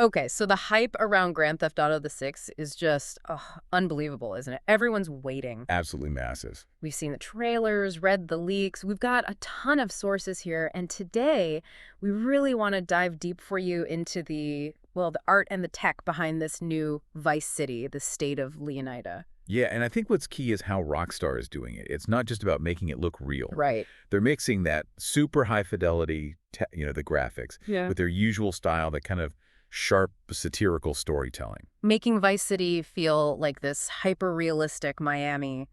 Okay, so the hype around Grand Theft Auto the 6 is just unbelievable, isn't it? Everyone's waiting. Absolutely massive. We've seen the trailers, read the leaks. We've got a ton of sources here. And today, we really want to dive deep for you into the art and the tech behind this new Vice City, the state of Leonida. Yeah, and I think what's key is how Rockstar is doing it. It's not just about making it look real. Right. They're mixing that super high fidelity, the graphics, Yeah. with their usual style, that kind of sharp, satirical storytelling. Making Vice City feel like this hyper-realistic Miami,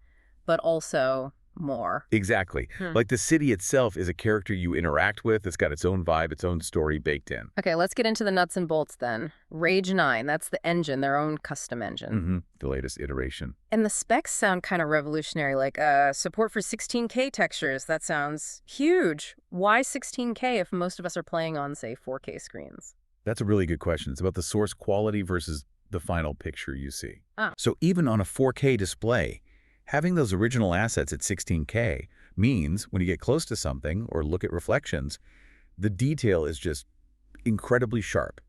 but also more. Exactly. Hmm. Like the city itself is a character you interact with. It's got its own vibe, its own story baked in. Okay, let's get into the nuts and bolts then. Rage 9, that's the engine, their own custom engine. The latest iteration. And the specs sound kind of revolutionary, like support for 16K textures. That sounds huge. Why 16K if most of us are playing on, say, 4K screens? That's a really good question. It's about the source quality versus the final picture you see. Ah. So even on a 4K display, having those original assets at 16K means when you get close to something or look at reflections, the detail is just incredibly sharp.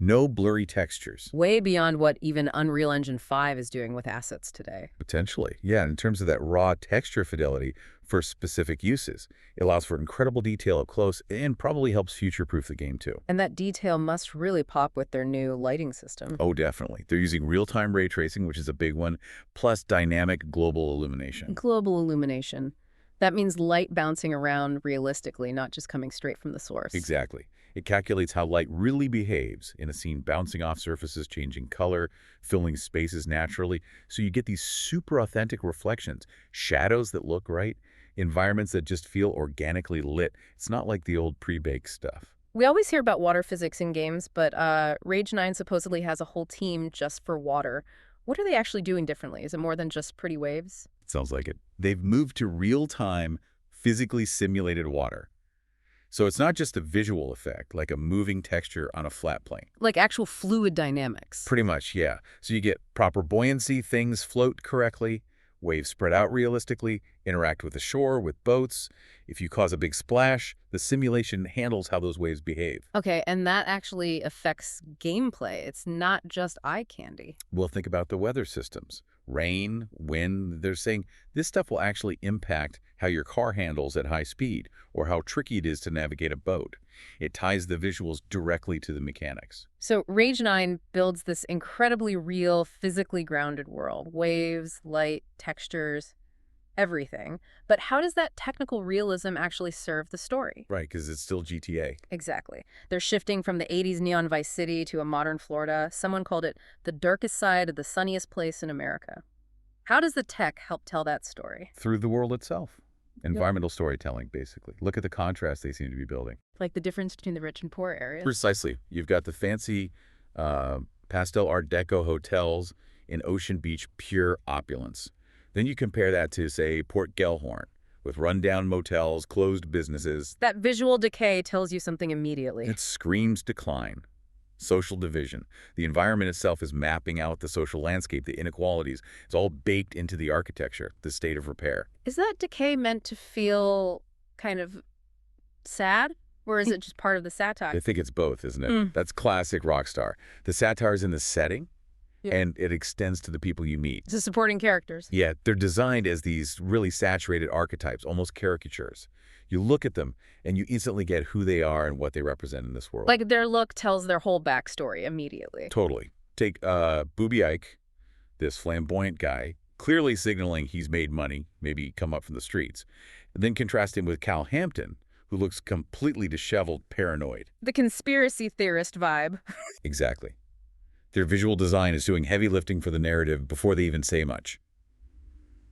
No blurry textures. Way beyond what even Unreal Engine 5 is doing with assets today. Potentially. Yeah, in terms of that raw texture fidelity for specific uses. It allows for incredible detail up close and probably helps future-proof the game too. And that detail must really pop with their new lighting system. Oh, definitely. They're using real-time ray tracing, which is a big one, plus dynamic global illumination. Global illumination. That means light bouncing around realistically, not just coming straight from the source. Exactly. It calculates how light really behaves in a scene, bouncing off surfaces, changing color, filling spaces naturally. So you get these super authentic reflections, shadows that look right, environments that just feel organically lit. It's not like the old pre-baked stuff. We always hear about water physics in games, but Rage 9 supposedly has a whole team just for water. What are they actually doing differently? Is it more than just pretty waves? Sounds like it. They've moved to real-time, physically simulated water. So it's not just a visual effect, like a moving texture on a flat plane. Like actual fluid dynamics. Pretty much, yeah. So you get proper buoyancy, things float correctly, waves spread out realistically, interact with the shore, with boats. If you cause a big splash, the simulation handles how those waves behave. Okay, and that actually affects gameplay. It's not just eye candy. We'll think about the weather systems. Rain, wind, they're saying this stuff will actually impact how your car handles at high speed or how tricky it is to navigate a boat. It ties the visuals directly to the mechanics. So Rage 9 builds this incredibly real, physically grounded world. Waves, light, textures, everything. But how does that technical realism actually serve the story? Right, because it's still GTA. Exactly. They're shifting from the 80s neon Vice City to a modern Florida. Someone called it the darkest side of the sunniest place in America. How does the tech help tell that story? Through the world itself. Environmental storytelling, basically. Look at the contrast they seem to be building. Like the difference between the rich and poor areas? Precisely. You've got the fancy pastel Art Deco hotels in Ocean Beach, pure opulence. Then you compare that to, say, Port Gellhorn, with rundown motels, closed businesses. That visual decay tells you something immediately. It screams decline, social division. The environment itself is mapping out the social landscape, the inequalities. It's all baked into the architecture, the state of repair. Is that decay meant to feel kind of sad? Or is it just part of the satire? I think it's both, isn't it? That's classic Rockstar. The satire is in the setting, Yeah. and it extends to the people you meet. It's the supporting characters. Yeah, they're designed as these really saturated archetypes, almost caricatures. You look at them, and you instantly get who they are and what they represent in this world. Like their look tells their whole backstory immediately. Totally. Take Booby Ike, this flamboyant guy, clearly signaling he's made money, maybe come up from the streets. And then contrast him with Cal Hampton, who looks completely disheveled, paranoid. The conspiracy theorist vibe. Exactly. Their visual design is doing heavy lifting for the narrative before they even say much.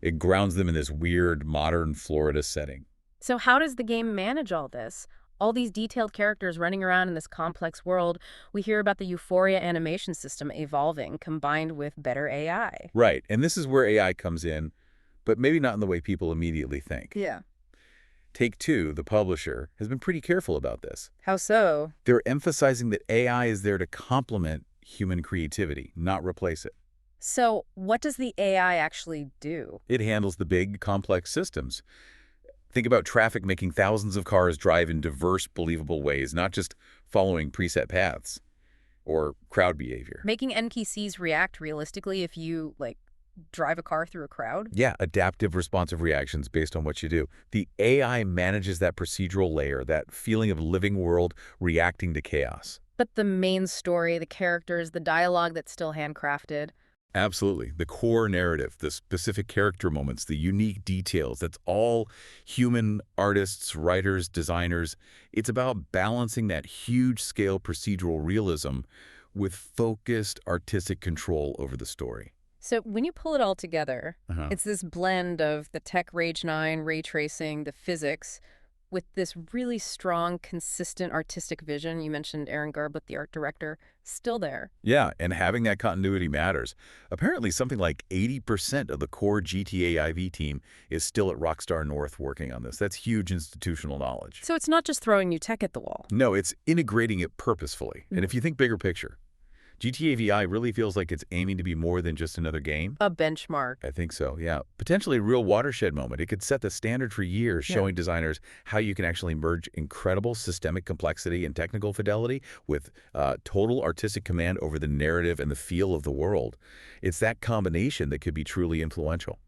It grounds them in this weird, modern Florida setting. So how does the game manage all this? All these detailed characters running around in this complex world. We hear about the Euphoria animation system evolving, combined with better AI. Right, and this is where AI comes in, but maybe not in the way people immediately think. Yeah. Take-Two, the publisher, has been pretty careful about this. How so? They're emphasizing that AI is there to complement human creativity, not replace it. So what does the AI actually do? It handles the big, complex systems. Think about traffic making thousands of cars drive in diverse, believable ways, not just following preset paths. or crowd behavior. Making NPCs react realistically if you, like, drive a car through a crowd? Yeah, adaptive responsive reactions based on what you do. The AI manages that procedural layer, that feeling of living world reacting to chaos. But the main story, the characters, the dialogue that's still handcrafted. Absolutely. The core narrative, the specific character moments, the unique details, that's all human artists, writers, designers. It's about balancing that huge-scale procedural realism with focused artistic control over the story. So when you pull it all together, Uh-huh. it's this blend of the tech Rage 9, ray tracing, the physics, with this really strong, consistent artistic vision. You mentioned Aaron Garbut, the art director, still there. Yeah, and having that continuity matters. Apparently, something like 80% of the core GTA IV team is still at Rockstar North working on this. That's huge institutional knowledge. So it's not just throwing new tech at the wall. No, it's integrating it purposefully. And if you think bigger picture, GTA VI really feels like it's aiming to be more than just another game. A benchmark. I think so, yeah. Potentially a real watershed moment. It could set the standard for years, Yeah. showing designers how you can actually merge incredible systemic complexity and technical fidelity with total artistic command over the narrative and the feel of the world. It's that combination that could be truly influential.